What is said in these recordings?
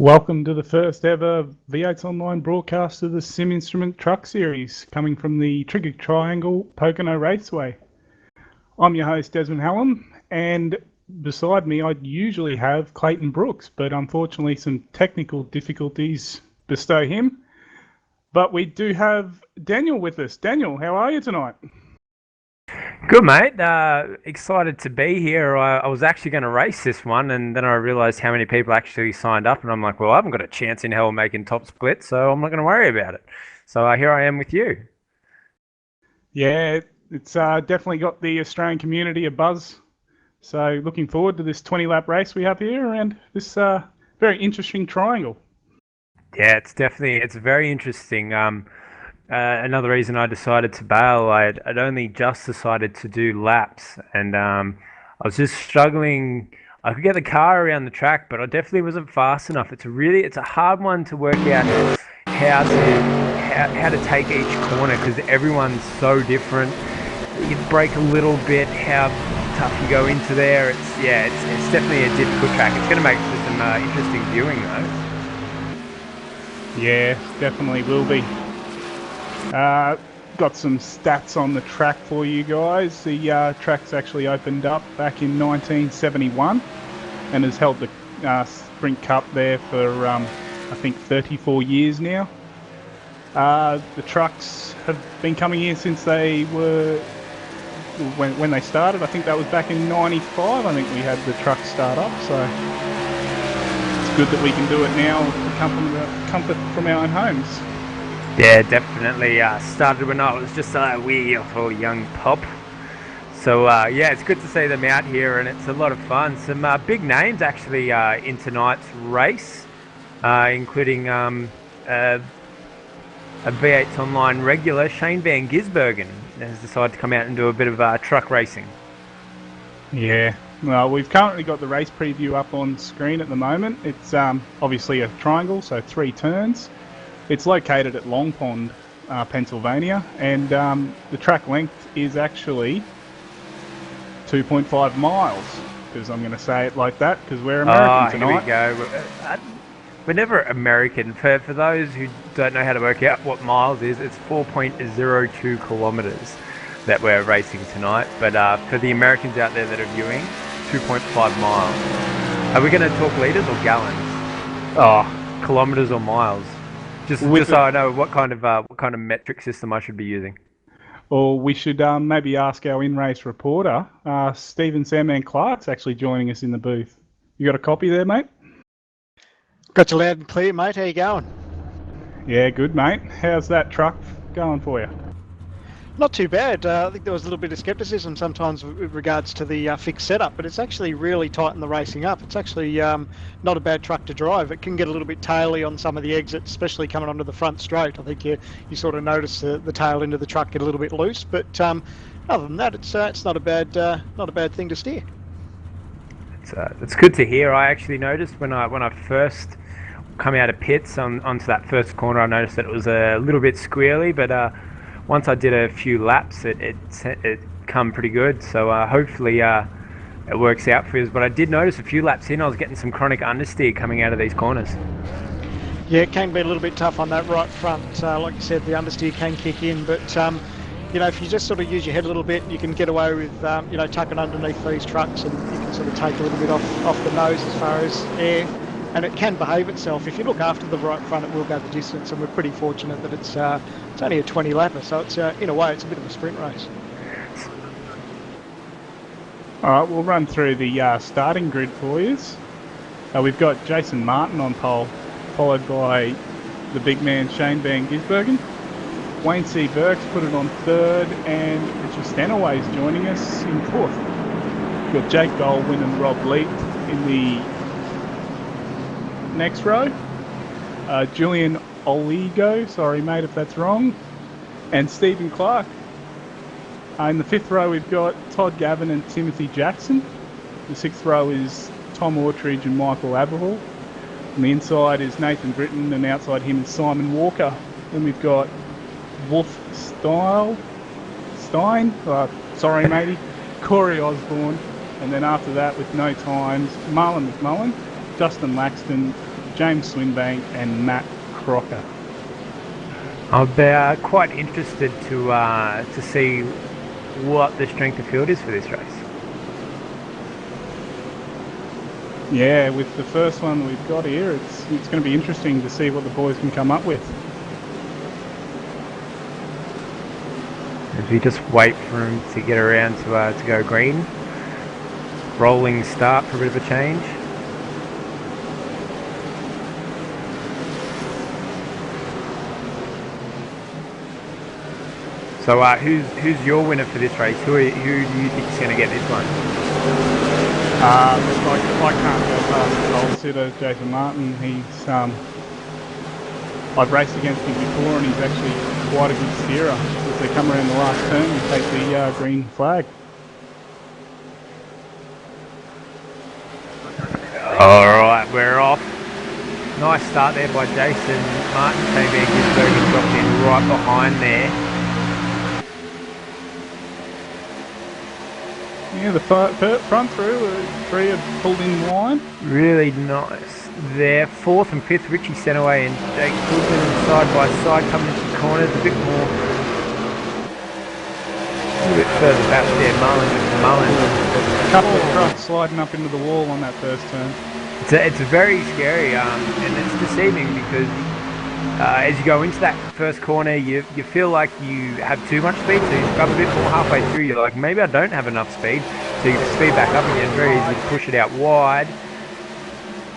Welcome to the first ever v8sonline broadcast of the Sim Instrument Truck Series, coming from the Trigger Triangle Pocono Raceway. I'm your host Desmond Hallam, and beside me I'd usually have Clayton Brooks, but unfortunately some technical difficulties bestow him. But we do have Daniel with us. Daniel, how are you tonight? Good, mate. Excited to be here. I was actually going to race this one, and then I realised how many people actually signed up, and I'm like, well, I haven't got a chance in hell making top split, so I'm not going to worry about it. So here I am with you. Yeah, it's definitely got the Australian community a buzz. So looking forward to this 20-lap race we have here around this very interesting triangle. Yeah, it's very interesting. Another reason I decided to bail, I'd only just decided to do laps, and I was just struggling. I could get the car around the track, but I definitely wasn't fast enough. It's a hard one to work out how to take each corner because everyone's so different. You brake a little bit, how tough you go into there. It's definitely a difficult track. It's going to make for some interesting viewing though. Yeah, definitely will be. Got some stats on the track for you guys. The track's actually opened up back in 1971 and has held the Sprint Cup there for I think 34 years now. The trucks have been coming here since they were when they started. I think that was back in 95. I think we had the truck start up, so it's good that we can do it now with comfort from our own homes. Yeah, definitely. Started when I was just a wee little young pup. So yeah, it's good to see them out here, and it's a lot of fun. Some big names actually in tonight's race, including a v8sonline regular, Shane Van Gisbergen, has decided to come out and do a bit of truck racing. Yeah, well, we've currently got the race preview up on screen at the moment. It's obviously a triangle, so 3 turns. It's located at Long Pond, Pennsylvania, and the track length is actually 2.5 miles, because I'm going to say it like that, because we're American tonight. Here we go. We're never American. For those who don't know how to work out what miles is, it's 4.02 kilometres that we're racing tonight. But for the Americans out there that are viewing, 2.5 miles. Are we going to talk litres or gallons? Oh, kilometres or miles? Just so I know what kind of metric system I should be using. Or we should maybe ask our in-race reporter, Stephen Sandman Clark's actually joining us in the booth. You got a copy there, mate? Got you loud and clear, mate. How you going? Yeah, good, mate. How's that truck going for you? Not too bad. I think there was a little bit of scepticism sometimes with regards to the fixed setup, but it's actually really tightened the racing up. It's actually not a bad truck to drive. It can get a little bit taily on some of the exits, especially coming onto the front straight. I think you sort of notice the tail end of the truck get a little bit loose, but other than that, it's not a bad thing to steer. It's good to hear. I actually noticed when I first come out of pits onto that first corner, I noticed that it was a little bit squealy, but once I did a few laps, it come pretty good. So hopefully it works out for us. But I did notice a few laps in, I was getting some chronic understeer coming out of these corners. Yeah, it can be a little bit tough on that right front. Like you said, the understeer can kick in, but if you just sort of use your head a little bit, you can get away with tucking underneath these trucks, and you can sort of take a little bit off the nose as far as air. And it can behave itself. If you look after the right front, it will go the distance, and we're pretty fortunate that it's only a 20 lapper, so it's in a way it's a bit of a sprint race. All right, we'll run through the starting grid for you. We've got Jason Martin on pole, followed by the big man Shane Van Gisbergen. Wayne C. Burks put it on 3rd, and Richard Stanaway's joining us in 4th. We've got Jake Goldwyn and Rob Leet in the next row. Julian Oligo, sorry mate if that's wrong, and Stephen Clark. In the 5th row we've got Todd Gavin and Timothy Jackson. The 6th row is Tom Ortridge and Michael Aberhall. On the inside is Nathan Britton, and outside him is Simon Walker. Then we've got Wolf Stein, sorry matey, Corey Osborne, and then after that with no times, Marlon McMullen, Justin Laxton, James Swinbank and Matt Crocker. I'm quite interested to see what the strength of field is for this race. Yeah, with the first one we've got here, it's going to be interesting to see what the boys can come up with. As we just wait for him to get around to go green. Rolling start for a bit of a change. So who's your winner for this race? Who do you think is going to get this one? I can't go past the old sitter, Jason Martin. I've raced against him before and he's actually quite a good steerer. As they come around the last turn and take the green flag. Alright, we're off. Nice start there by Jason Martin. Shane Gisbergen dropped in right behind there. Yeah, the front three have pulled in wide. Really nice there. Fourth and fifth, Richie Senaway and Jake Goodman side by side coming into the corners a bit more. A little bit further back there, Mullen. A couple of trucks sliding up into the wall on that first turn. It's very scary and it's deceiving because as you go into that first corner, you feel like you have too much speed, so you grab a bit more halfway through. You're like, maybe I don't have enough speed, so you speed back up again. Very easy to push it out wide.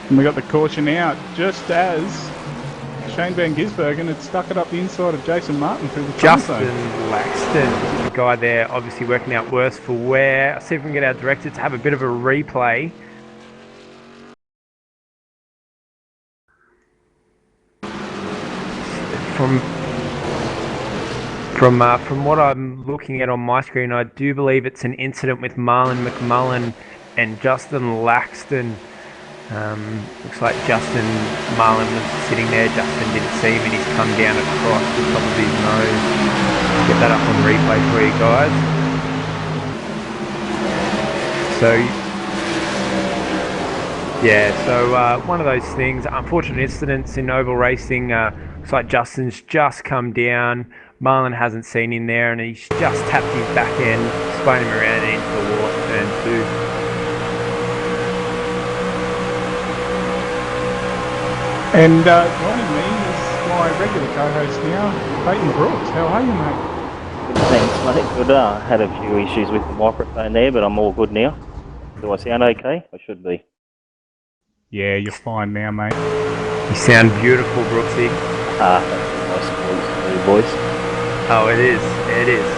And we got the caution out just as Shane Van Gisbergen had stuck it up the inside of Jason Martin through the Justin Laxton, the guy there, obviously working out worse for wear. I'll see if we can get our director to have a bit of a replay. From what I'm looking at on my screen, I do believe it's an incident with Marlon McMullen and Justin Laxton. Looks like Marlon was sitting there. Justin didn't see him and he's come down across the top of his nose. Get that up on replay for you guys. So yeah, so one of those things, unfortunate incidents in oval racing. Looks like Justin's just come down. Marlon hasn't seen him there and he's just tapped his back end, spun him around and into the wall at turn 2. And joining me is my regular co-host now, Peyton Brooks. How are you, mate? Thanks, mate. Good. Had a few issues with the microphone there, but I'm all good now. Do I sound okay? I should be. Yeah, you're fine now, mate. You sound beautiful, Brooksy. That's a nice voice. Oh, it is. It is.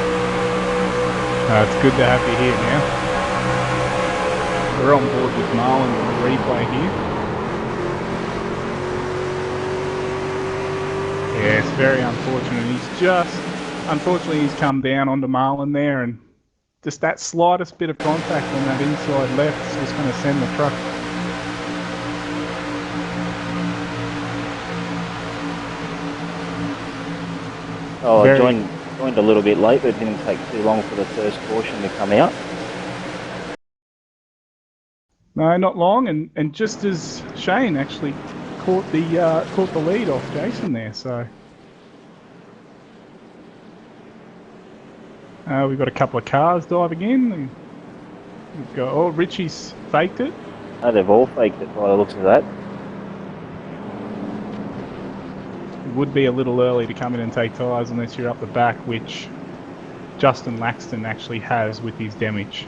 It's good to have you here now. We're on board with Marlon on the replay here. Yeah, it's very unfortunate. Unfortunately, he's come down onto Marlon there, and just that slightest bit of contact on that inside left is just going to send the truck. Oh, I joined a little bit late, but it didn't take too long for the first caution to come out. No, not long, and just as Shane actually caught the lead off Jason there, so we've got a couple of cars diving in. We've got Richie's faked it. No, they've all faked it by the looks of that. It would be a little early to come in and take tyres unless you're up the back, which Justin Laxton actually has with his damage.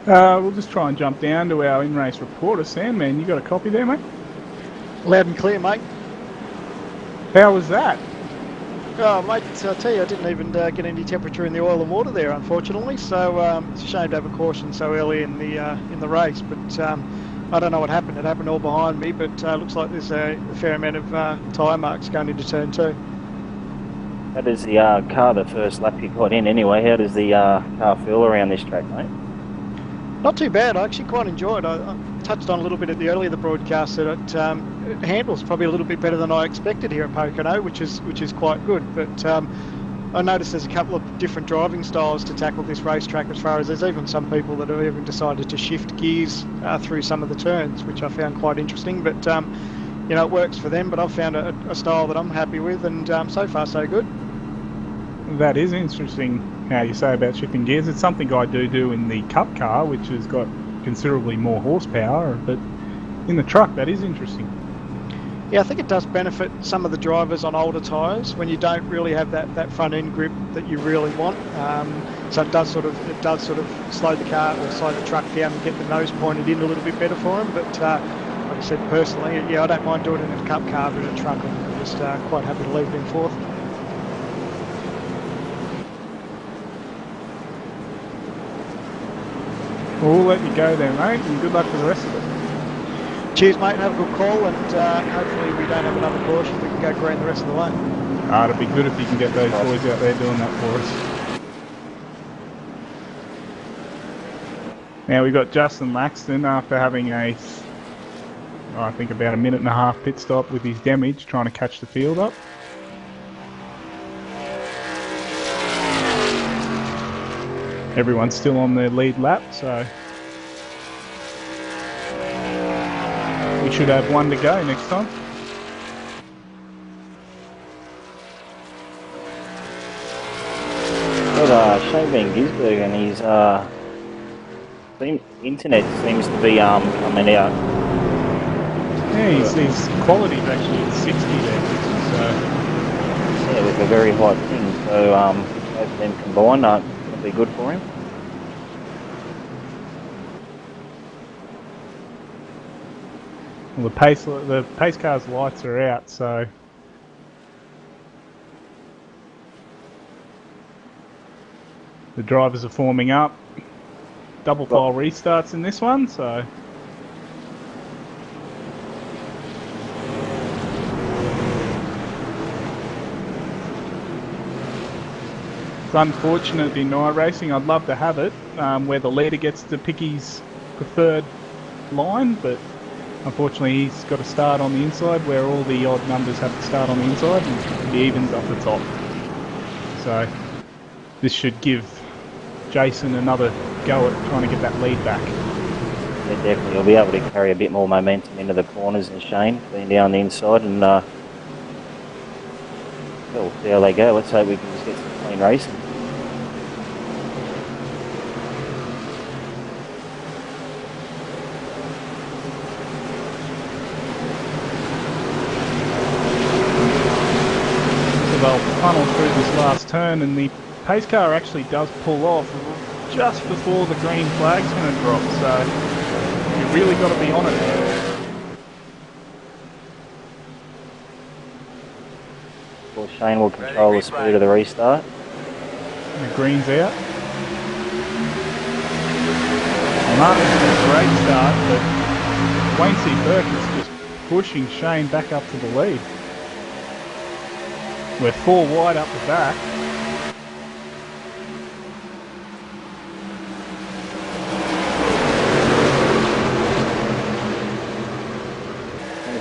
We'll just try and jump down to our in-race reporter. Sandman, you got a copy there, mate? Loud and clear, mate. How was that? Oh, mate, I tell you, I didn't even get any temperature in the oil and water there, unfortunately. So it's a shame to have a caution so early in the race. But I don't know what happened. It happened all behind me. But looks like there's a fair amount of tyre marks going into turn 2. How does the car, the first lap you got in anyway, how does the car feel around this track, mate? Not too bad. I actually quite enjoyed it. I touched on a little bit at the earlier the broadcast that it handles probably a little bit better than I expected here at Pocono, which is quite good. But I noticed there's a couple of different driving styles to tackle this racetrack, as far as there's even some people that have even decided to shift gears through some of the turns, which I found quite interesting. But you know, it works for them, but I've found a style that I'm happy with, and so far so good. That is interesting how you say about shifting gears. It's something I do in the Cup car, which has got considerably more horsepower, but in the truck that is interesting. Yeah, I think it does benefit some of the drivers on older tyres when you don't really have that front end grip that you really want. So it does sort of slow the car or slow the truck down and get the nose pointed in a little bit better for them. But like I said, personally, yeah, I don't mind doing it in a Cup car, but in a truck, I'm just quite happy to leave it in fourth. Well, we'll let you go there, mate, and good luck with the rest of it. Cheers, mate. Have a good call, and hopefully we don't have another caution. We can go green the rest of the way. It'd be good if you can get those boys out there doing that for us. Now we've got Justin Laxton after having I think about a minute and a half pit stop with his damage, trying to catch the field up. Everyone's still on their lead lap, so we should have one to go next time. Got Shane Van Gisbergen, and his internet seems to be coming out. Yeah, his quality's actually at 60 there, so yeah, with a very high ping. So both of them combined will be good for him. well, the pace car's lights are out, so the drivers are forming up. Double file restarts in this one, so it's unfortunate in night racing. I'd love to have it where the leader gets to pick his preferred line, but unfortunately he's got to start on the inside where all the odd numbers have to start on the inside and the evens up the top. So this should give Jason another go at trying to get that lead back. Yeah, definitely. He'll be able to carry a bit more momentum into the corners than Shane, being down the inside, and we'll see how they go. Let's hope we can just get some clean racing. They'll funnel through this last turn, and the pace car actually does pull off just before the green flag's going to drop, so you've really got to be on it. Well, Shane will control the speed of the restart. The green's out. Martin's got a great start, but Wayne C. Burke is just pushing Shane back up to the lead. We're 4 wide up the back.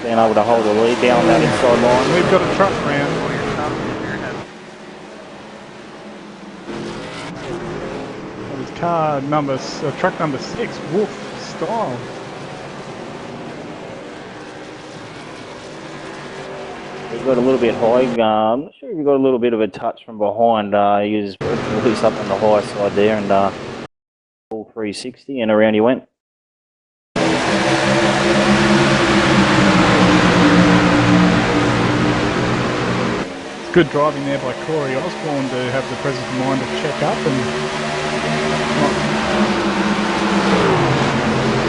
Being able to hold the lead down that inside line. We've got a truck round. Well, it's truck number 6, Wolf Style. He got a little bit high. I'm not sure if he got a little bit of a touch from behind. He was working loose up on the high side there, and full 360, and around he went. It's good driving there by Corey Osborne to have the presence of mind to check up and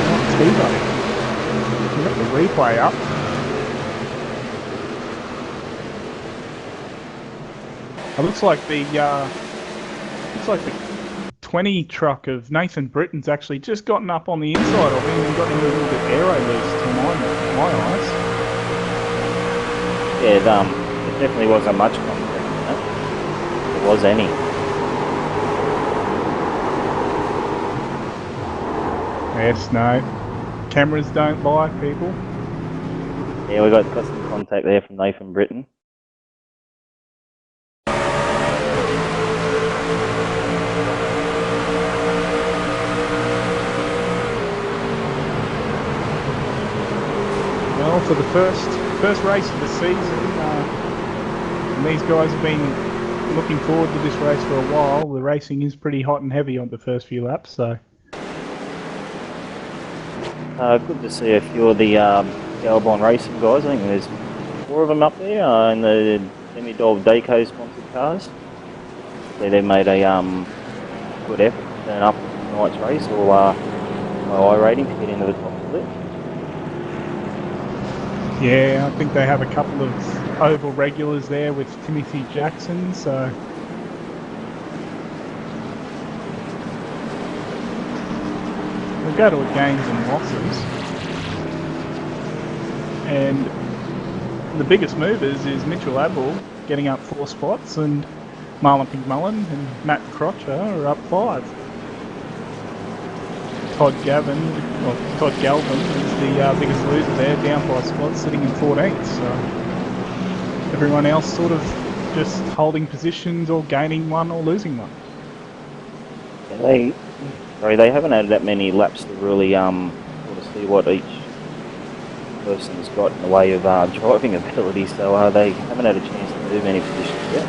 not T-Body. We've got the replay up. It looks like the 20 truck of Nathan Britton's actually just gotten up on the inside of him and got him a little bit aero loose to my eyes. Yeah, it definitely wasn't much contact in that. If there was any. Yes, no. Cameras don't lie, people. Yeah, we got some contact there from Nathan Britton. for the first race of the season. And these guys have been looking forward to this race for a while. The racing is pretty hot and heavy on the first few laps, so. Good to see a few of the Galbon racing guys. I think there's 4 of them up there in the Demi-Dov Daco sponsored cars. So they made a good effort to turn up in tonight's race, or my I rating to get into the top split. Yeah, I think they have a couple of oval regulars there with Timothy Jackson, so. We'll go to a gains and losses. And the biggest movers is Mitchell Abel getting up 4 spots, and Marlon McMullen and Matt Crotcher are up 5. Todd Galvin is the biggest loser there, down 5 spots, sitting in 14th. So everyone else sort of just holding positions or gaining one or losing one. They haven't had that many laps to really sort of see what each person's got in the way of driving ability, so they haven't had a chance to move any positions yet.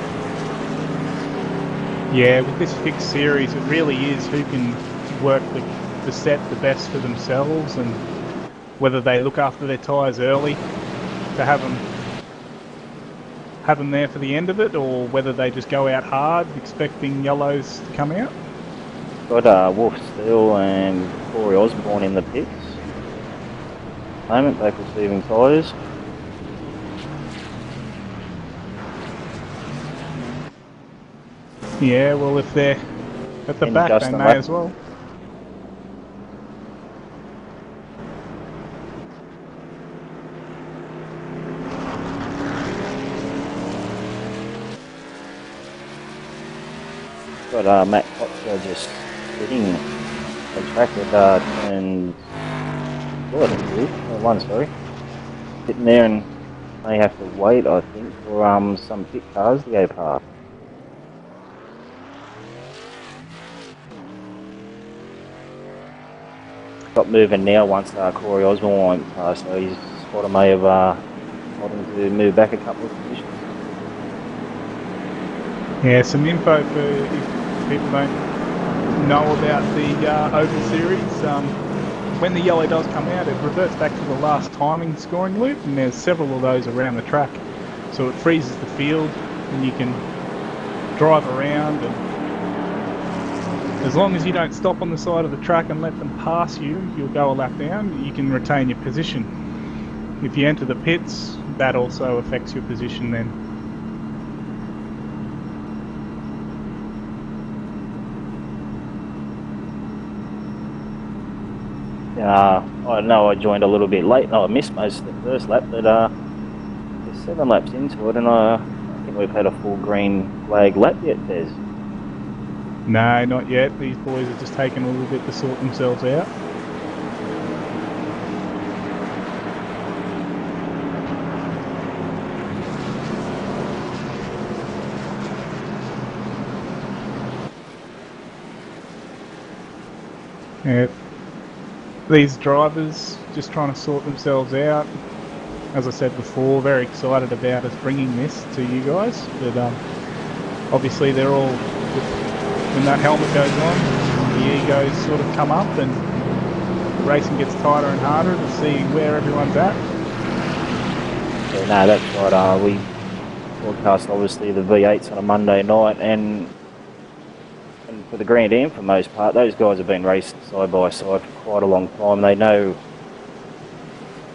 Yeah, with this fixed series, it really is who can work the set the best for themselves, and whether they look after their tyres early to have them there for the end of it, or whether they just go out hard expecting yellows to come out. Got Wolf Steele and Corey Osborne in the pits. At the moment, both receiving tyres. Yeah, well, if they're at the back, they may as well. Got Matt Coxwell just sitting on track at turn 1, sorry. Sitting there, and they have to wait, I think, for some pit cars to go past. Got moving now once Corey Osborne went past, so his spotter may have told him to move back a couple of positions. Yeah, some info for if people don't know about the Oval Series. When the yellow does come out, it reverts back to the last timing scoring loop, and there's several of those around the track. So it freezes the field, and you can drive around, and as long as you don't stop on the side of the track and let them pass you, you'll go a lap down, you can retain your position. If you enter the pits, that also affects your position then. I know I joined a little bit late. I missed most of the first lap, but there's 7 laps into it, and I think we've had a full green flag lap yet, Des. No, not yet. These boys are just taking a little bit to sort themselves out. Yeah. These drivers just trying to sort themselves out. As I said before, very excited about us bringing this to you guys, but obviously they're all, when that helmet goes on, the egos sort of come up and the racing gets tighter and harder to see where everyone's at. Yeah, no, that's right. We broadcast obviously the V8s on a Monday night, and for the Grand Am for the most part, those guys have been racing side by side for quite a long time. They know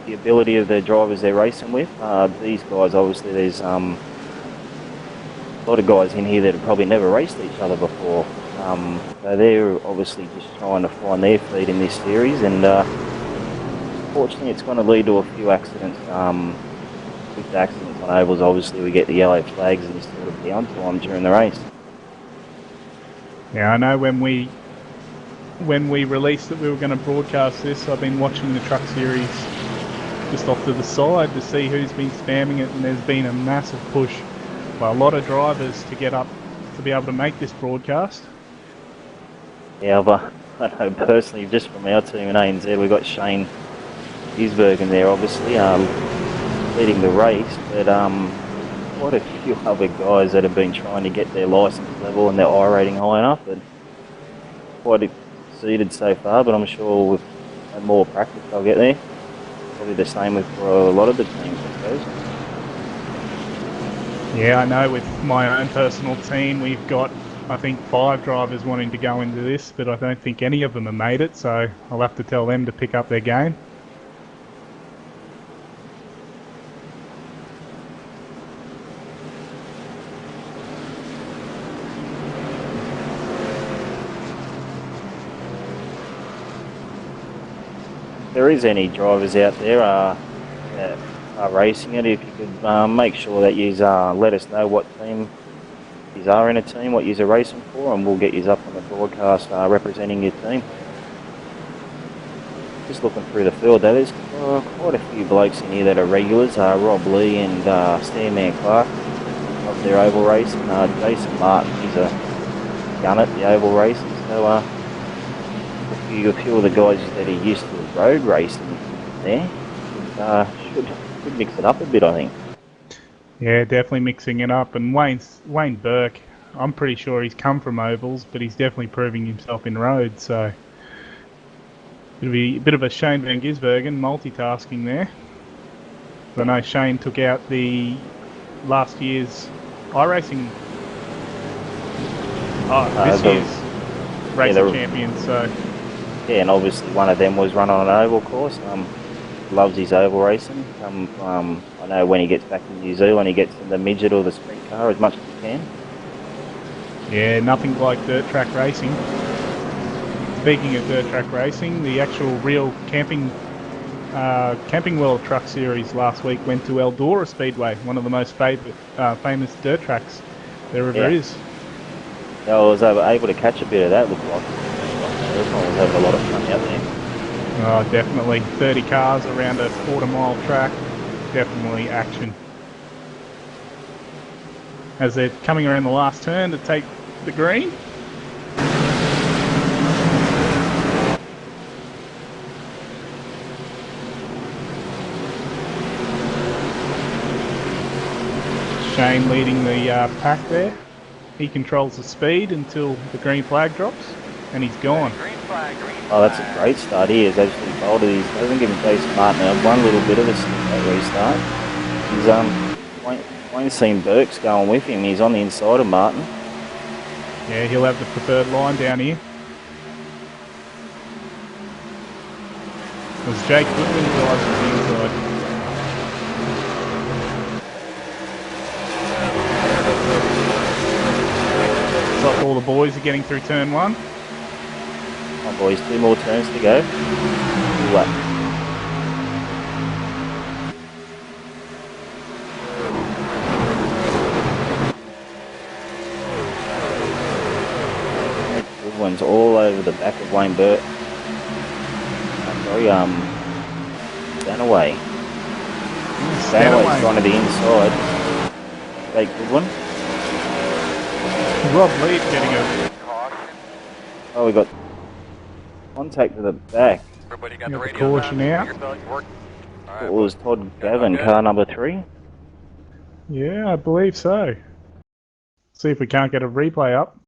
the ability of the drivers they're racing with. These guys, obviously, there's a lot of guys in here that have probably never raced each other before. So they're obviously just trying to find their feet in this series, and fortunately it's going to lead to a few accidents. With the accidents on ovals, obviously we get the yellow flags and sort of downtime during the race. Yeah, I know when we released that we were going to broadcast this, I've been watching the truck series just off to the side to see who's been spamming it, and there's been a massive push by a lot of drivers to get up to be able to make this broadcast. Yeah, but I know personally, just from our team in ANZ, we've got Shane Gisbergen there, obviously. leading the race, but quite a few other guys that have been trying to get their licence level and their I rating high enough, but quite exceeded so far. But I'm sure with more practice they'll get there. Probably the same with for a lot of the teams, I suppose. Yeah, I know with my own personal team, we've got, I think, 5 drivers wanting to go into this, but I don't think any of them have made it, so I'll have to tell them to pick up their game. If there is any drivers out there that are racing it, if you could make sure that you let us know what team you are in a team, what you're racing for, and we'll get you up on the broadcast representing your team. Just looking through the field, though, there's quite a few blokes in here that are regulars. Rob Lee and Stanman Clark of their oval racing. Jason Martin, he's a gun at the oval racing. So a few of the guys that are used to road racing there should mix it up a bit, I think. Yeah, definitely mixing it up. And Wayne Burke, I'm pretty sure he's come from ovals, but he's definitely proving himself in roads. So it'll be a bit of a Shane Van Gisbergen multitasking there. I know Shane took out the last year's iRacing. This year's racing champion. So yeah, and obviously one of them was run on an oval course. Loves his oval racing. I know when he gets back in New Zealand, he gets in the midget or the sprint car as much as he can. Yeah, nothing like dirt track racing. Speaking of dirt track racing, the actual real Camping World Truck Series last week went to Eldora Speedway, one of the most famous dirt tracks there ever is. Yeah, I was able to catch a bit of that, looked like. I was having a lot of fun out there. Oh, definitely. 30 cars around a quarter-mile track. Definitely action. As they're coming around the last turn to take the green. Shane leading the pack there. He controls the speed until the green flag drops, and he's gone. Oh, that's a great start. He is actually bolted. He hasn't given Jason Martin one little bit of a restart. Wayne's seen Burks going with him. He's on the inside of Martin. Yeah, he'll have the preferred line down here. It was Jake Goodwin driving to the inside. Looks like all the boys are getting through turn 1. Come on, boys, 2 more turns to go. Good luck. Good ones all over the back of Wayne Burt. Sorry, Danaway. Danaway's gone to the inside. Great good one. Rob Lee getting a... Oh, we got contact to the back. Everybody got the Got the radio caution down? out. It was Todd Gavin, car number 3. Yeah, I believe so. See if we can't get a replay up.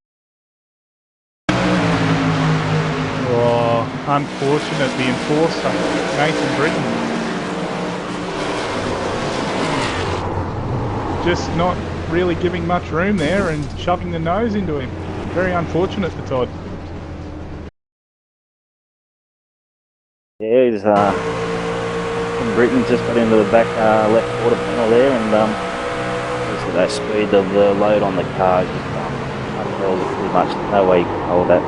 Oh, unfortunate, the enforcer, Nathan Britton. Just not really giving much room there and shoving the nose into him. Very unfortunate for Todd. Yeah, he's Britain just got into the back left quarter panel there, and obviously that speed of the load on the car just unfurls it pretty much. No way you can hold that.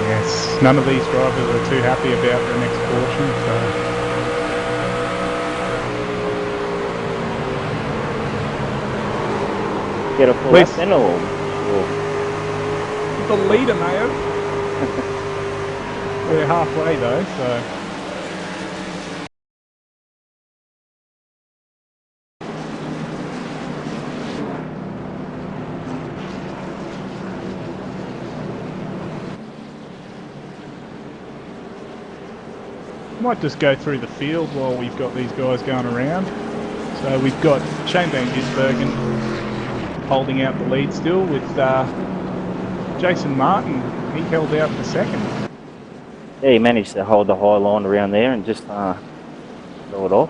Yes, none of these drivers are too happy about the next portion, so... Get a full lap then, or? The leader may have. We're halfway though, so... Might just go through the field while we've got these guys going around. So we've got Shane Van Gisbergen holding out the lead still with Jason Martin. He held out for second. Yeah, he managed to hold the high line around there and just throw it off.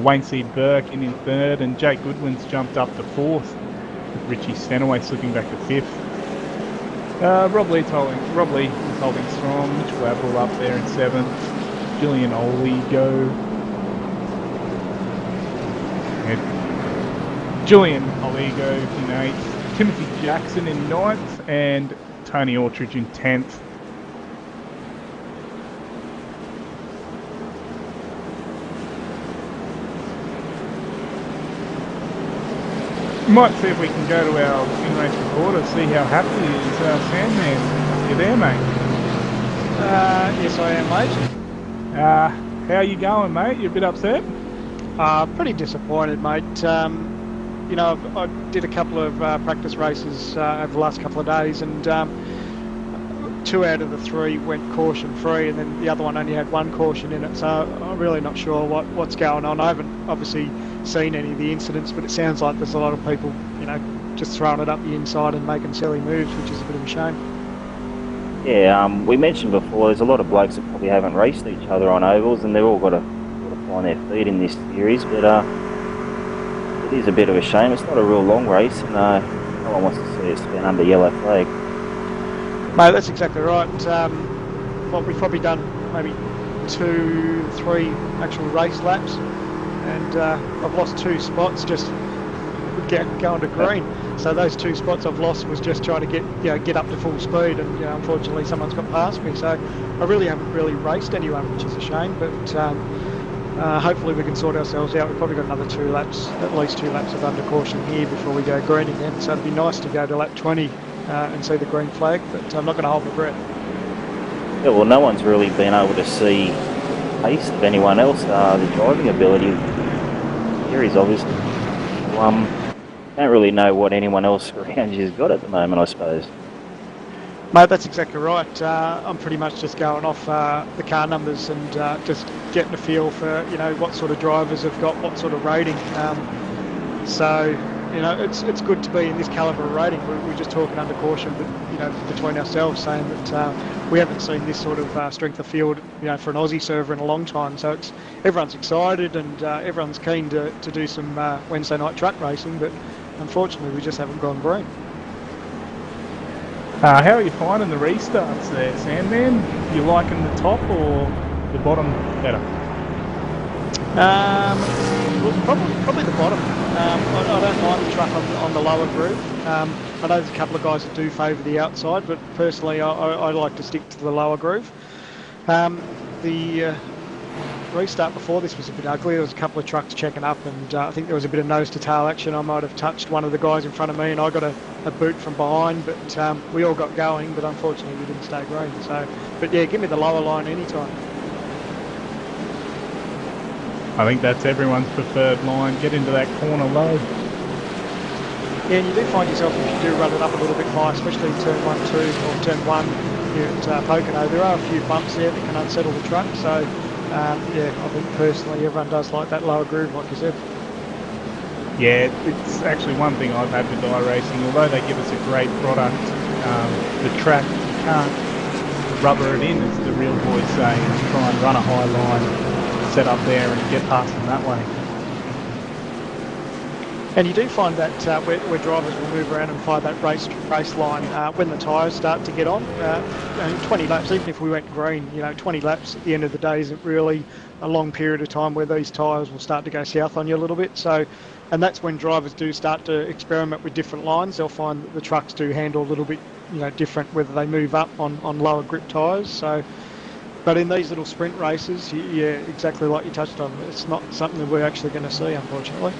Wayne C. Burke in third, and Jake Goodwin's jumped up to fourth. Richie Stenaway slipping back to fifth. Rob Lee's holding strong. Mitch Wabble up there in seventh. Julian Oligo. Julian Oligo in eighth. Timothy Jackson in ninth, and Tony Ortridge in 10th. Might see if we can go to our in-race recorder, see how happy he is. Sandman, you there, mate? Yes, I am, mate. How are you going, mate? You a bit upset? Pretty disappointed, mate. You know, I did a couple of practice races over the last couple of days, and 2 out of the 3 went caution-free, and then the other one only had 1 caution in it, so I'm really not sure what's going on. I haven't obviously seen any of the incidents, but it sounds like there's a lot of people, you know, just throwing it up the inside and making silly moves, which is a bit of a shame. Yeah, we mentioned before, there's a lot of blokes that probably haven't raced each other on ovals, and they've all got to find their feet in this series, but it is a bit of a shame. It's not a real long race, and no one wants to see it spin under yellow flag. Mate, that's exactly right. Well, we've probably done maybe 2-3 actual race laps, and I've lost 2 spots just going to green. So those 2 spots I've lost was just trying to get up to full speed, and unfortunately someone's got past me. So I really haven't raced anyone, which is a shame. But hopefully we can sort ourselves out. We've probably got another 2 laps, at least 2 laps of under caution here before we go green again. So it'd be nice to go to lap 20 and see the green flag, but I'm not going to hold my breath. Yeah, well, no one's really been able to see the pace of anyone else, the driving ability of the series, obviously. Don't really know what anyone else around you's got at the moment, I suppose. Mate, that's exactly right. I'm pretty much just going off the car numbers and just getting a feel for, what sort of drivers have got what sort of rating. So, it's good to be in this calibre of rating. We're just talking under caution, but, between ourselves, saying that we haven't seen this sort of strength of field, for an Aussie server in a long time. So everyone's excited and everyone's keen to do some Wednesday night truck racing, but unfortunately we just haven't gone green. How are you finding the restarts there, Sandman? You liking the top or the bottom better? Well, probably the bottom. I don't mind the truck on the lower groove. I know there's a couple of guys that do favour the outside, but personally I like to stick to the lower groove. The restart before this was a bit ugly. There was a couple of trucks checking up, and I think there was a bit of nose to tail action. I might have touched one of the guys in front of me, and I got a boot from behind, but we all got going, but unfortunately we didn't stay green. So, but yeah, give me the lower line anytime. I think that's everyone's preferred line. Get into that corner low. Yeah, and you do find yourself, if you do run it up a little bit high, especially in turn 1, 2, or turn 1 here at Pocono, there are a few bumps there that can unsettle the truck. So, yeah, I think personally everyone does like that lower groove, like you said. Yeah, it's actually one thing I've had with iRacing. Although they give us a great product, the track, you can't rubber it in, as the real boys say, and try and run a high line, set up there and get past them that way. And you do find that where drivers will move around and find that race line when the tyres start to get on. 20 laps, even if we went green, 20 laps at the end of the day isn't really a long period of time where these tyres will start to go south on you a little bit. So, and that's when drivers do start to experiment with different lines. They'll find that the trucks do handle a little bit, different whether they move up on lower grip tyres. So, but in these little sprint races, yeah, exactly like you touched on, it's not something that we're actually going to see, unfortunately.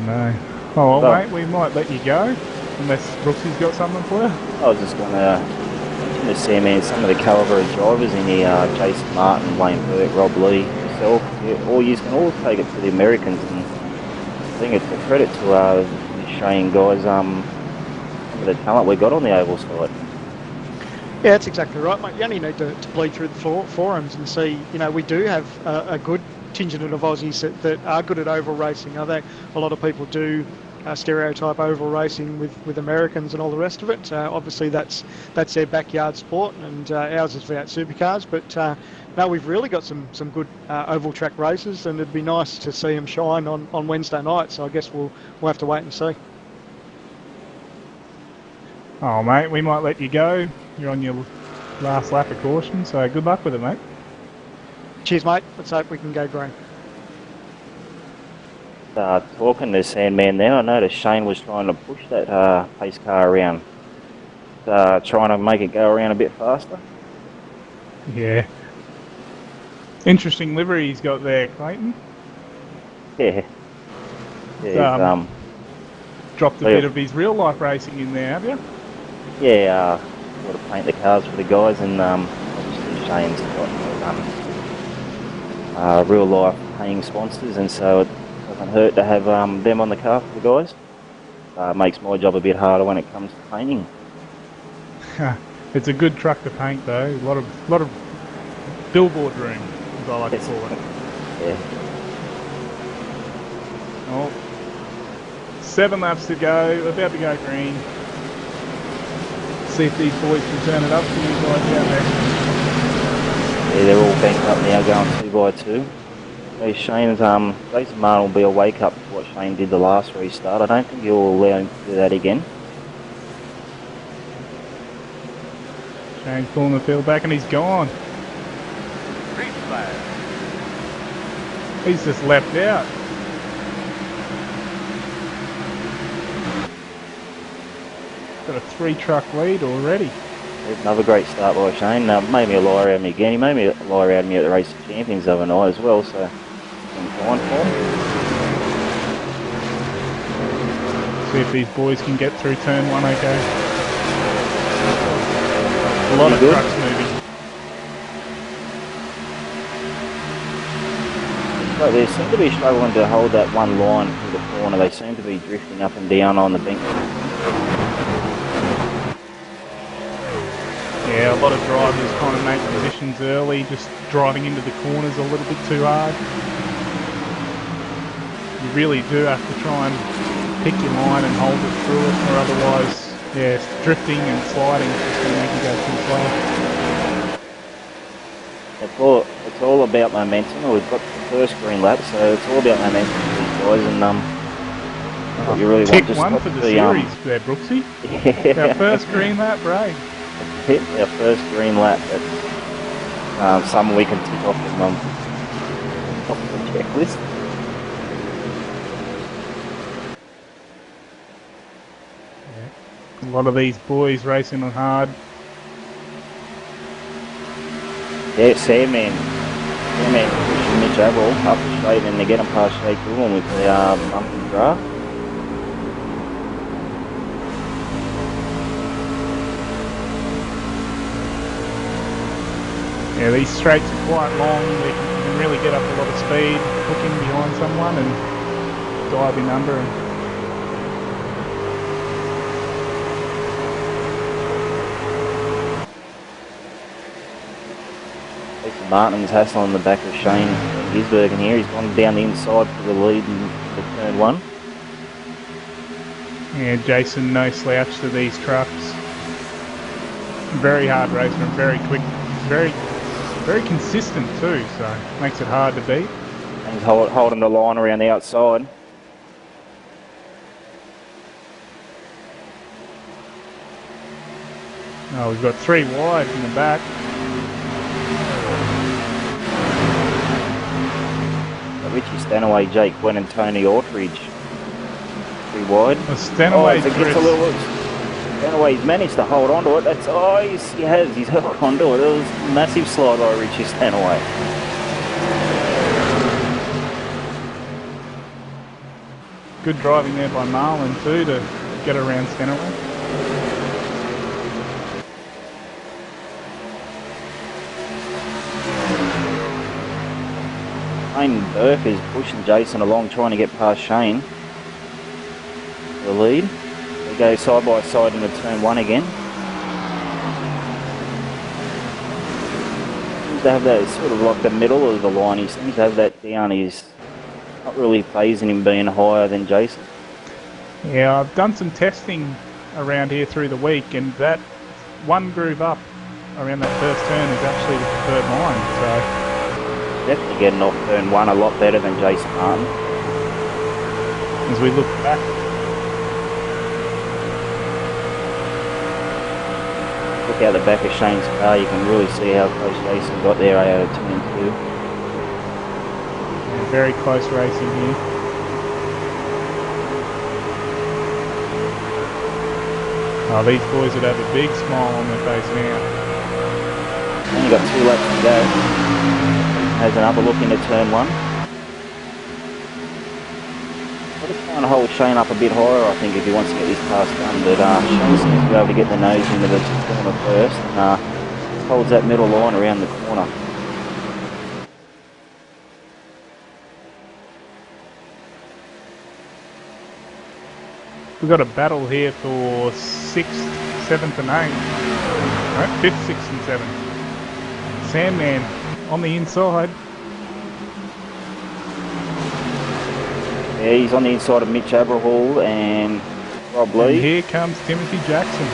No. Oh, well, mate, we might let you go, unless Brooksy's got something for you. I was just going to see, man, some of the calibre of drivers in here, Jason Martin, Wayne Burke, Rob Lee, yourself, all you can all take it to the Americans, and I think it's a credit to the Australian guys, some of the talent we got on the oval side. Yeah, that's exactly right, mate. You only need to bleed through the forums and see, we do have a good contingent of Aussies that are good at oval racing. I think a lot of people do stereotype oval racing with Americans and all the rest of it. Obviously, that's their backyard sport, and ours is V8 supercars. But no, we've really got some good oval track races, and it'd be nice to see them shine on Wednesday night. So I guess we'll have to wait and see. Oh, mate, we might let you go. You're on your last lap of caution, so good luck with it, mate. Cheers, mate. Let's hope we can go green. Talking to Sandman there, I noticed Shane was trying to push that pace car around, trying to make it go around a bit faster. Yeah. Interesting livery he's got there, Clayton. Yeah. Yeah. Dropped a bit of his real life racing in there, have you? Yeah, got to paint the cars for the guys, and obviously Shane's got real life paying sponsors, and so it doesn't hurt to have them on the car for the guys. Makes my job a bit harder when it comes to painting. It's a good truck to paint though. A lot of billboard room, as I like to call it. Yeah. Oh, 7 laps to go. About to go green. See if these boys can turn it up for you guys out there. Yeah, they're all banked up now, going 2 by 2. So Shane's Jason Martin will be a wake up to what Shane did the last restart. I don't think you'll allow him to do that again. Shane's pulling the field back and he's gone. Green flag. He's just leapt out. Got a 3-truck lead already. There's another great start by Shane. Made me a liar out of me again. He made me a liar out of me at the Race of Champions the other night as well, so I'm fine for him. See if these boys can get through turn 1 okay. A lot of trucks moving. But they seem to be struggling to hold that one line through the corner. They seem to be drifting up and down on the bank. Yeah, a lot of drivers kind of make positions early, just driving into the corners a little bit too hard. You really do have to try and pick your line and hold it through it, or otherwise, yeah, drifting and sliding is just going to make you go too slow. It's all about momentum. We've got the first green lap, so it's all about momentum for these guys. And what you really Tick want to one for the series there, Brooksy. Yeah. Our first green lap, Ray. Hit our first green lap. That's something we can tick off the checklist. A lot of these boys racing on hard. Yeah, Sandman pushing Mitch Averill up the straight, and they get him past Shea Goulden with the bump and draft. Yeah, these straights are quite long. You can really get up a lot of speed, hook in behind someone and dive in under them. Martin's hassling the back of Shane Gisbergen here. He's gone down the inside for the lead in the turn 1. Yeah, Jason, no slouch to these trucks. Very hard racer and very quick, very consistent too, so makes it hard to beat. He's holding the line around the outside. Oh, we've got 3 wide in the back. Richie Stanaway, Jake Gwynn and Tony Aldridge. 3 wide. Stanaway gets a little... Stanaway's managed to hold on to it. He has. He's held on to it. It was a massive slide by Richie Stanaway. Good driving there by Marlon too to get around Stanaway. Shane Burke is pushing Jason along, trying to get past Shane for the lead. They go side by side into turn 1 again. to have that sort of like the middle of the line. He seems to have that down. He's not really phasing him being higher than Jason. Yeah, I've done some testing around here through the week, and that one groove up around that first turn is actually the preferred line. So definitely getting off turn one a lot better than Jason Martin. As we look back, look out the back of Shane's car, you can really see how close Jason got there out of turn two. Yeah, very close racing here. Oh, these boys would have a big smile on their face now. Only got 2 laps to go. Has another look into turn one. Got to try and hold Shane up a bit higher, I think, if he wants to get this pass done. But Shane seems to be able to get the nose into the corner first, and holds that middle line around the corner. We've got a battle here for 6th, 7th and 8th. Right, 5th, 6th and 7th. Sandman on the inside. Yeah, he's on the inside of Mitch Aberhall and Rob Lee. And here comes Timothy Jackson.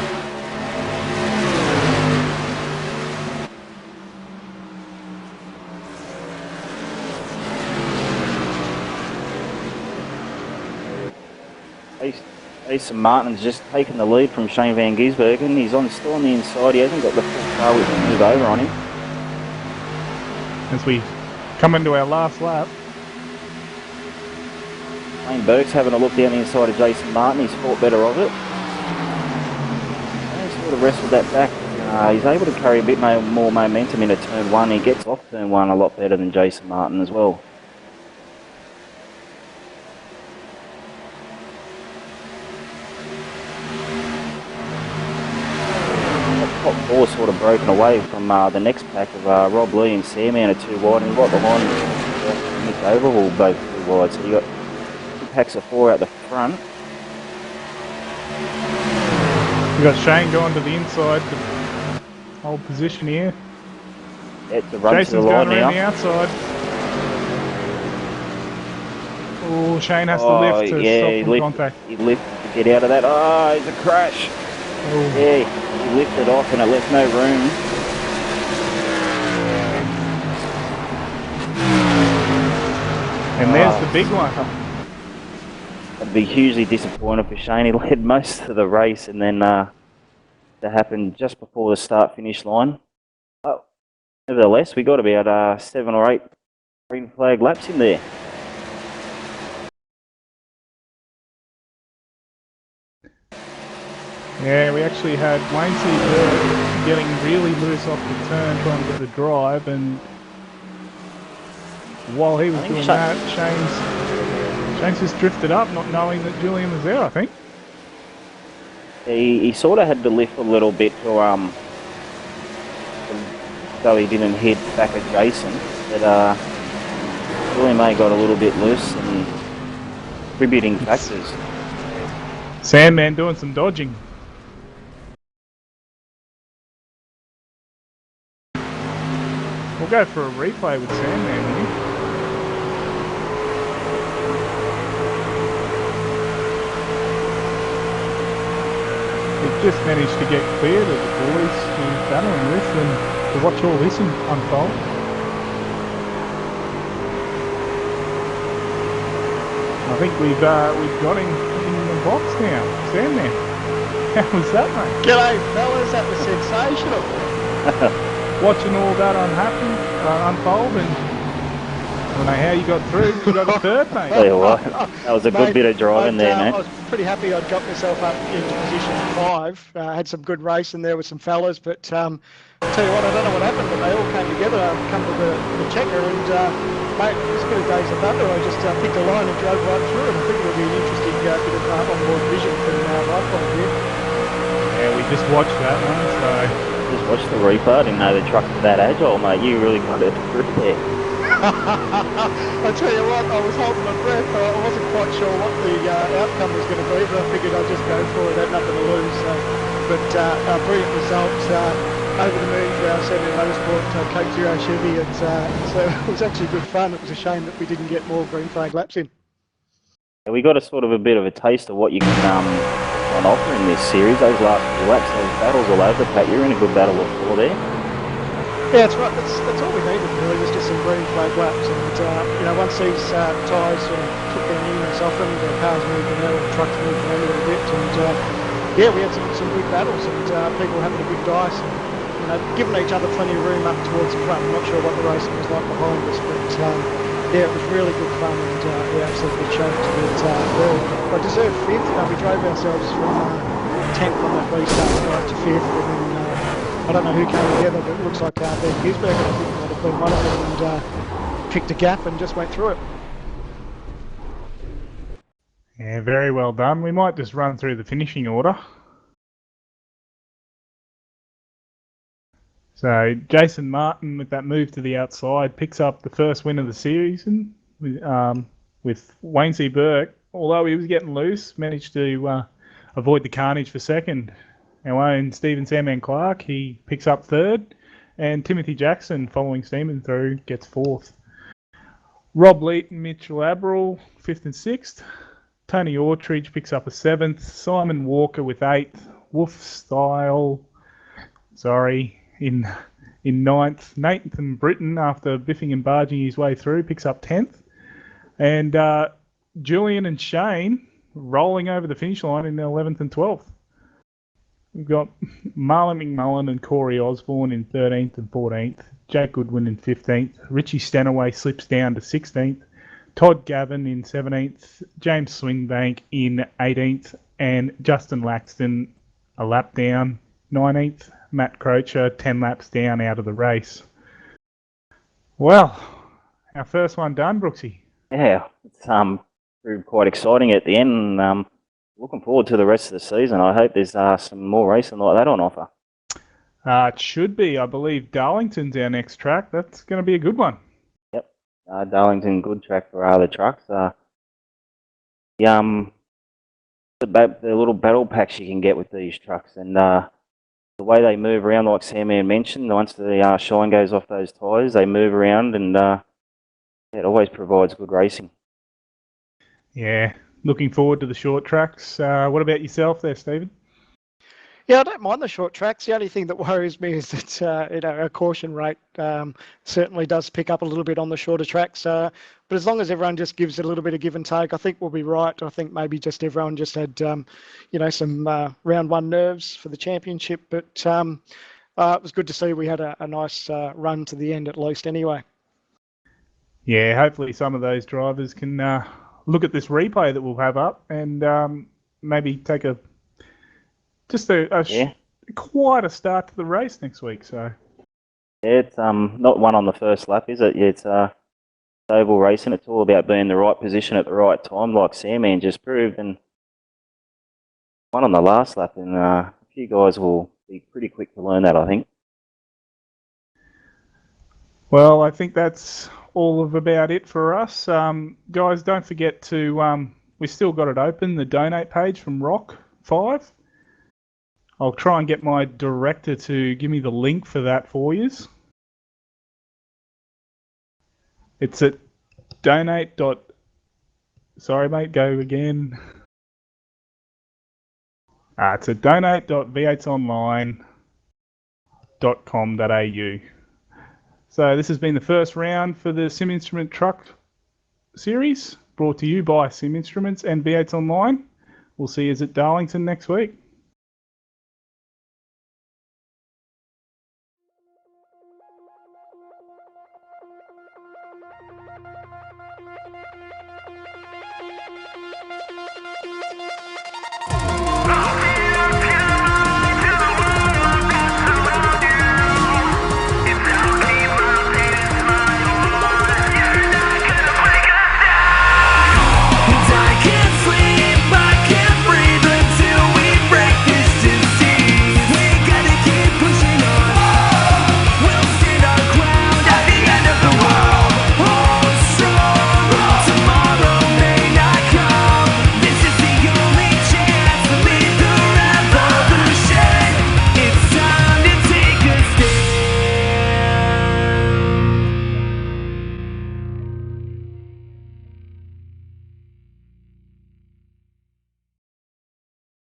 Jason Martin's just taken the lead from Shane Van Gisbergen. He's still on the inside. He hasn't got the full car which can move over on him. As we come into our last lap. Wayne Burke's having a look down the inside of Jason Martin. He's thought better of it. He's sort of wrestled that back. He's able to carry a bit more momentum into turn one. He gets off turn one a lot better than Jason Martin as well. Top four sort of broken away from the next pack of Rob Lee and Sandman are 2 wide, and right behind Nick Overhaul both 2 wide. So you got 2 packs of 4 out the front. We've got Shane going to the inside to hold position here. Yeah, to run Jason's to the line going around now. the outside. Oh, Shane has to lift to stop from contact. He lifted to get out of that. Oh, it's a crash. Oh. Yeah, he lifted off and it left no room. And there's the big one. I'd be hugely disappointed for Shane. He led most of the race, and then that happened just before the start-finish line. Oh, nevertheless, we got about 7 or 8 green flag laps in there. Yeah, we actually had Wayne C. getting really loose off the turn, trying to get the drive, and while he was doing that, Shane's just drifted up, not knowing that Julian was there, I think. He sort of had to lift a little bit to so he didn't hit back at Jason, but Julian may got a little bit loose and contributing factors. Sandman doing some dodging. We'll go for a replay with Sandman here. We've just managed to get clear to the boys who's battling with and to watch all this unfold. I think we've got him in the box now. Sandman. How was that, mate? G'day, fellas. That was sensational. Watching all that unfold, and I don't know how you got through. You got a third, mate. Tell you what, that was a good bit of driving there, man. I was pretty happy I'd got myself up into position 5. Had some good racing there with some fellas, but tell you what, I don't know what happened, but they all came together, come to the checker, and mate, it was a bit of days of thunder. I just picked a line and drove right through it. I think it'll be an interesting bit of on-board vision from my point of view. Yeah, we just watched that one, so... Just watch the replay. I didn't know the truck was that agile, mate. You really got it through there. I tell you what, I was holding my breath. I wasn't quite sure what the outcome was going to be, but I figured I'd just go for it. Had nothing to lose. So. But brilliant result. over the moon for our Saturday Motorsport Coke Zero Chevy. So it was actually good fun. It was a shame that we didn't get more green flag laps in. We got a sort of a bit of a taste of what you can on offer in this series. Those last few laps, those battles all over the Pat. You're in a good battle before there. Yeah, that's right. That's all we needed really, was just some green flag laps. And once these tyres took their knee and softened, the cars moving out, the trucks moving around a little bit, and we had some good battles, and people were having a good dice, and giving each other plenty of room up towards the front. I'm not sure what the racing was like behind us, but it was really good fun, and absolutely choked to get well. I deserved fifth. We drove ourselves from 10th on that restart right to fifth, and then I don't know who came together, but it looks like Ben Gisbergen, I think, might have been one of them, and picked a gap and just went through it. Yeah, very well done. We might just run through the finishing order. So Jason Martin, with that move to the outside, picks up the first win of the series with Wayne C. Burke. Although he was getting loose, managed to avoid the carnage for second. Our own Stephen Sandman Clark, he picks up third, and Timothy Jackson, following Steeman through, gets fourth. Rob Leet and Mitchell Abril, fifth and sixth. Tony Ortridge picks up a seventh. Simon Walker with eighth. Wolf Style, in ninth. Nathan Britton, after biffing and barging his way through, picks up 10th. And Julian and Shane rolling over the finish line in 11th and 12th. We've got Marlon McMullen and Corey Osborne in 13th and 14th. Jake Goodwin in 15th. Richie Stanaway slips down to 16th. Todd Gavin in 17th. James Swingbank in 18th. And Justin Laxton a lap down, 19th. Matt Crocher 10 laps down out of the race. Well, our first one done, Brooksy. Yeah, it's proved quite exciting at the end. Looking forward to the rest of the season. I hope there's some more racing like that on offer. It should be. I believe Darlington's our next track. That's going to be a good one. Yep, Darlington, good track for the trucks. The little battle packs you can get with these trucks, and the way they move around, like Samman mentioned, once the shine goes off those tyres, they move around, and it always provides good racing. Yeah, looking forward to the short tracks. What about yourself there, Stephen? Yeah, I don't mind the short tracks. The only thing that worries me is that our caution rate certainly does pick up a little bit on the shorter tracks. But as long as everyone just gives it a little bit of give and take, I think we'll be right. I think maybe just everyone just had some round one nerves for the championship. But it was good to see we had a nice run to the end at least anyway. Yeah, hopefully some of those drivers can look at this replay that we'll have up and maybe take quite a start to the race next week. So yeah, it's not one on the first lap, is it? Yeah, it's oval racing. It's all about being in the right position at the right time, like Samman just proved, and one on the last lap. And a few guys will be pretty quick to learn that, I think. Well, I think that's all of about it for us. Guys, don't forget to, we still got it open, the donate page from Rock 5. I'll try and get my director to give me the link for that for you. It's at donate. Sorry, mate, go again. It's at donate.v8sonline.com.au. So this has been the first round for the Sim Instrument Truck Series, brought to you by Sim Instruments and V8 Online. We'll see you at Darlington next week.